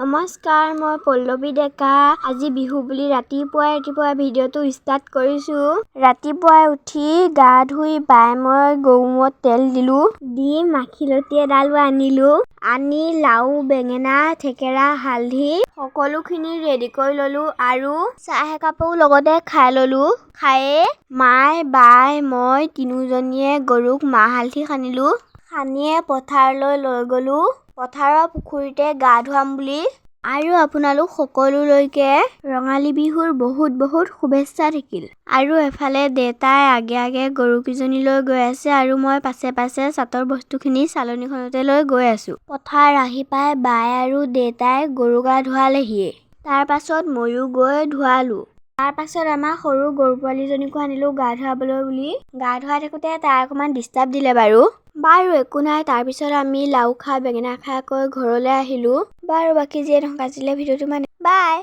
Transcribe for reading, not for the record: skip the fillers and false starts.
নমস্কাৰ, মই পল্লৱী ডেকা। আজি বিহু বুলি ৰাতিপুৱাই ভিডিঅ'টো ষ্টাৰ্ট কৰিছোঁ। ৰাতিপুৱাই উঠি গা ধুই মই গৰুমূৰত তেল দিলোঁ। দি মাখিলতী এডালো আনি লাও, বেঙেনা, থেকেৰা, হালধি সকলোখিনি ৰেডি কৰি ল'লোঁ আৰু চাহ একাপো লগতে খাই ল'লোঁ। খায়ে মায়ে, বাই, মই তিনিজনীয়ে গৰুক মাহ হালধি সানিলোঁ। সানিয়ে পথাৰলৈ লৈ গ'লোঁ। পথাৰৰ পুখুৰীতে গা ধুৱাম বুলি। আৰু আপোনালোক সকলোলৈকে ৰঙালী বিহুৰ বহুত শুভেচ্ছা থাকিল। আৰু এফালে দেউতাই আগে গৰুকেইজনীলৈ গৈ আছে আৰু মই পাছে চাতৰ বস্তুখিনি চালনীখনতে লৈ গৈ আছোঁ। পথাৰ আহি পাই বাই আৰু দেউতাই গৰু গা ধুৱালেহিয়ে। তাৰ পাছত ময়ো গৈ ধুৱালোঁ। তাৰ পাছত আমাৰ সৰু গৰু পোৱালীজনীকো আনিলোঁ গা ধুৱাবলৈ বুলি। গা ধুৱাই থাকোঁতে তাই অকণমান ডিষ্টাৰ্ব দিলে বাৰু একো নাই। তাৰ পিছত আমি লাও খা বেঙেনা খা কৈ ঘৰলৈ আহিলোঁ। বাকী যিয়ে নহওক আজিলৈ ভিডিঅ'টো বাই।